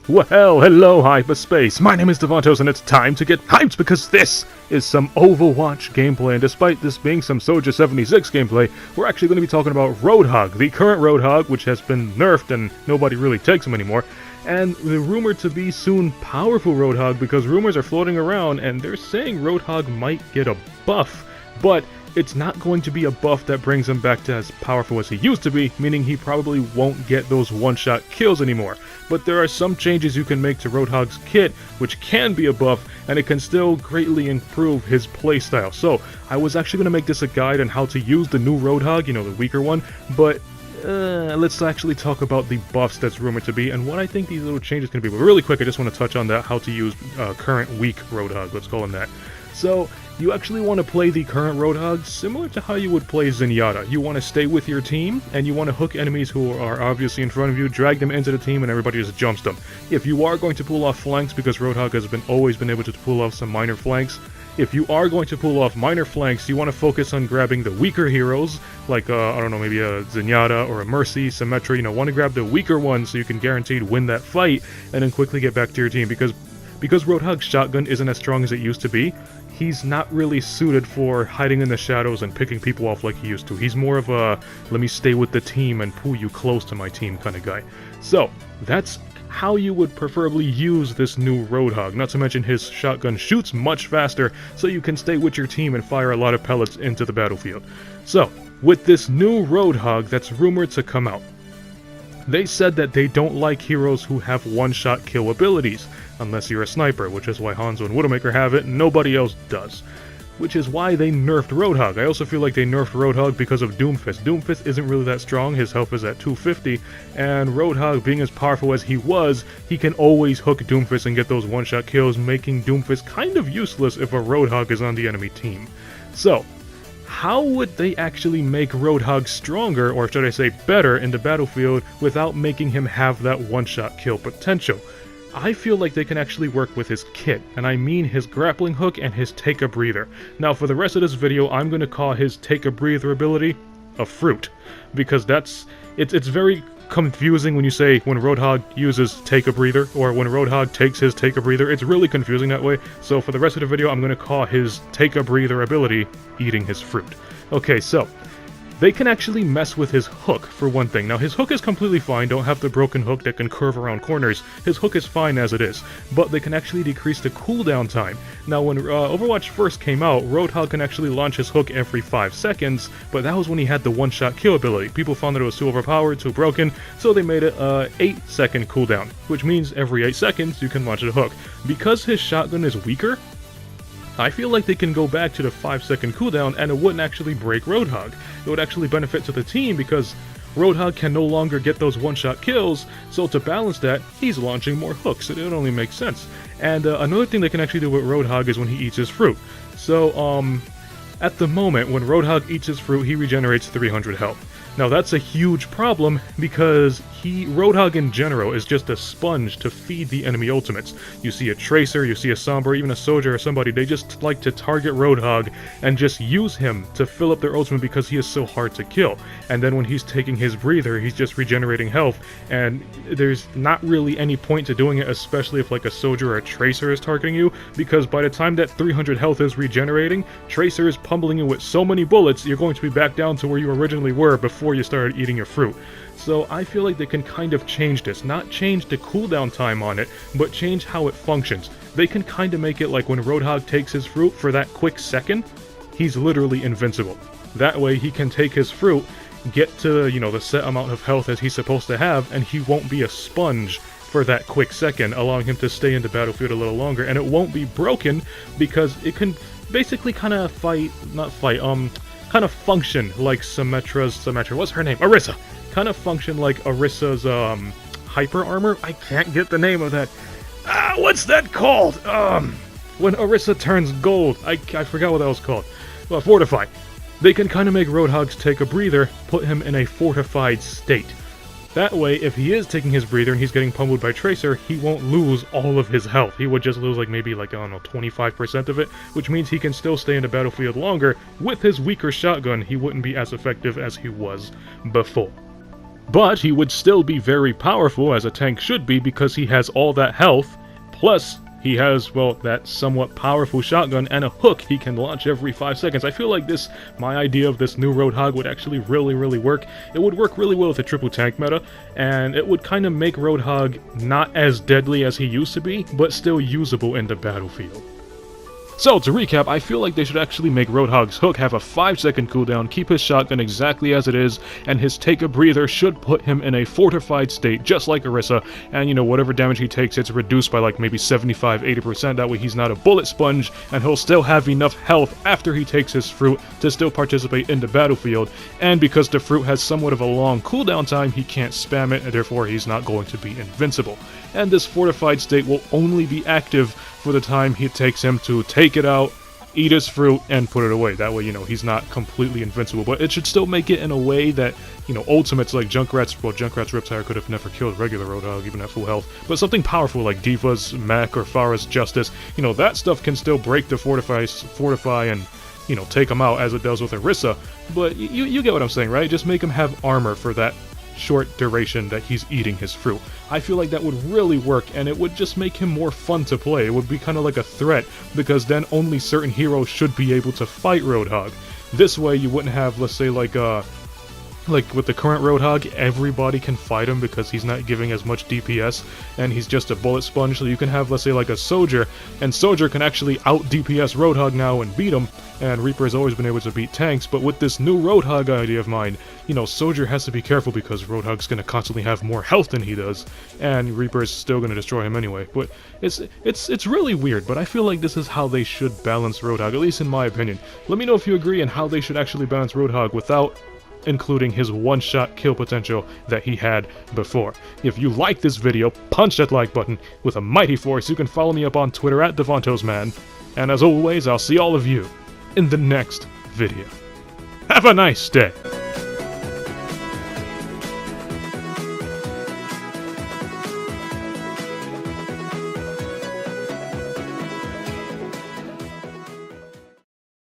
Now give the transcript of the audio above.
Well, hello hyperspace, my name is Davontos and it's time to get hyped because this is some Overwatch gameplay, and despite this being some Soldier 76 gameplay, we're actually going to be talking about Roadhog, the current Roadhog, which has been nerfed and nobody really takes him anymore, and the rumored to be soon powerful Roadhog, because rumors are floating around and they're saying Roadhog might get a buff, but it's not going to be a buff that brings him back to as powerful as he used to be, meaning he probably won't get those one-shot kills anymore. But there are some changes you can make to Roadhog's kit, which can be a buff, and it can still greatly improve his playstyle. So, I was actually going to make this a guide on how to use the new Roadhog, you know, the weaker one, but let's actually talk about the buffs that's rumored to be, and what I think these little changes can be. But really quick, I just want to touch on that, how to use current weak Roadhog, let's call him that. So, you actually want to play the current Roadhog similar to how you would play Zenyatta. You want to stay with your team, and you want to hook enemies who are obviously in front of you, drag them into the team, and everybody just jumps them. If you are going to pull off flanks, because Roadhog has always been able to pull off some minor flanks, if you are going to pull off minor flanks, you want to focus on grabbing the weaker heroes, like, I don't know, maybe a Zenyatta or a Mercy, Symmetra, you know, want to grab the weaker ones so you can guaranteed win that fight, and then quickly get back to your team, because Roadhog's shotgun isn't as strong as it used to be, he's not really suited for hiding in the shadows and picking people off like he used to. He's more of a, let me stay with the team and pull you close to my team kind of guy. So, that's how you would preferably use this new Roadhog. Not to mention his shotgun shoots much faster, so you can stay with your team and fire a lot of pellets into the battlefield. So, with this new Roadhog that's rumored to come out, they said that they don't like heroes who have one-shot kill abilities, unless you're a sniper, which is why Hanzo and Widowmaker have it, and nobody else does. Which is why they nerfed Roadhog. I also feel like they nerfed Roadhog because of Doomfist. Doomfist isn't really that strong, his health is at 250, and Roadhog, being as powerful as he was, he can always hook Doomfist and get those one-shot kills, making Doomfist kind of useless if a Roadhog is on the enemy team. So, how would they actually make Roadhog stronger, or should I say better, in the battlefield without making him have that one-shot kill potential? I feel like they can actually work with his kit, and I mean his grappling hook and his take a breather. Now for the rest of this video, I'm going to call his take a breather ability a fruit, because it's very confusing when you say when Roadhog uses take a breather, or when Roadhog takes his take a breather. It's really confusing that way, so for the rest of the video I'm going to call his take a breather ability eating his fruit. Okay, so they can actually mess with his hook, for one thing. Now, his hook is completely fine, don't have the broken hook that can curve around corners. His hook is fine as it is, but they can actually decrease the cooldown time. Now, when Overwatch first came out, Roadhog can actually launch his hook every 5 seconds, but that was when he had the one-shot kill ability. People found that it was too overpowered, too broken, so they made it a 8-second cooldown, which means every 8 seconds you can launch the hook. Because his shotgun is weaker, I feel like they can go back to the 5-second cooldown and it wouldn't actually break Roadhog. It would actually benefit to the team because Roadhog can no longer get those one-shot kills, so to balance that, he's launching more hooks. It only makes sense. And another thing they can actually do with Roadhog is when he eats his fruit. So, at the moment, when Roadhog eats his fruit, he regenerates 300 health. Now that's a huge problem because Roadhog in general is just a sponge to feed the enemy ultimates. You see a Tracer, you see a Sombra, even a Soldier or somebody, they just like to target Roadhog and just use him to fill up their ultimate because he is so hard to kill. And then when he's taking his breather, he's just regenerating health, and there's not really any point to doing it, especially if like a Soldier or a Tracer is targeting you, because by the time that 300 health is regenerating, Tracer is pummeling you with so many bullets, you're going to be back down to where you originally were before you started eating your fruit. So I feel like they can kind of change this, not change the cooldown time on it, but change how it functions. They can kind of make it like when Roadhog takes his fruit for that quick second, he's literally invincible. That way he can take his fruit, get to, you know, the set amount of health as he's supposed to have, and he won't be a sponge for that quick second, allowing him to stay in the battlefield a little longer, and it won't be broken because it can basically kind of kind of function like Symmetra, what's her name? Orisa! Kind of function like Orisa's, hyper armor? I can't get the name of that. What's that called? When Orisa turns gold. I forgot what that was called. Well, Fortify. They can kind of make Roadhog's take a breather, put him in a fortified state. That way, if he is taking his breather and he's getting pummeled by Tracer, he won't lose all of his health. He would just lose like maybe like, I don't know, 25% of it, which means he can still stay in the battlefield longer. With his weaker shotgun, he wouldn't be as effective as he was before. But he would still be very powerful, as a tank should be, because he has all that health, plus he has, well, that somewhat powerful shotgun and a hook he can launch every 5 seconds. I feel like my idea of this new Roadhog would actually really work. It would work really well with the triple tank meta, and it would kind of make Roadhog not as deadly as he used to be, but still usable in the battlefield. So, to recap, I feel like they should actually make Roadhog's hook have a 5-second cooldown, keep his shotgun exactly as it is, and his take a breather should put him in a fortified state, just like Orisa, and whatever damage he takes, it's reduced by like maybe 75-80%, that way he's not a bullet sponge, and he'll still have enough health after he takes his fruit to still participate in the battlefield, and because the fruit has somewhat of a long cooldown time, he can't spam it, and therefore he's not going to be invincible. And this fortified state will only be active for the time it takes him to take it out, eat his fruit, and put it away. That way, he's not completely invincible. But it should still make it in a way that, ultimates like Junkrat's, well, Junkrat's Riptire could have never killed regular Roadhog, even at full health. But something powerful like Diva's Mech or Farah's Justice, that stuff can still break the fortify and, take him out as it does with Orisa. But you get what I'm saying, right? Just make him have armor for that short duration that he's eating his fruit. I feel like that would really work, and it would just make him more fun to play. It would be kind of like a threat, because then only certain heroes should be able to fight Roadhog. This way you wouldn't have, let's say, like with the current Roadhog, everybody can fight him because he's not giving as much DPS, and he's just a bullet sponge, so you can have, let's say, like a Soldier, and Soldier can actually out-DPS Roadhog now and beat him, and Reaper has always been able to beat tanks, but with this new Roadhog idea of mine, Soldier has to be careful because Roadhog's gonna constantly have more health than he does, and Reaper is still gonna destroy him anyway. But it's really weird, but I feel like this is how they should balance Roadhog, at least in my opinion. Let me know if you agree on how they should actually balance Roadhog without including his one-shot kill potential that he had before. If you like this video, punch that like button with a mighty force. You can follow me up on Twitter at DavontosMan, and as always, I'll see all of you in the next video. Have a nice day!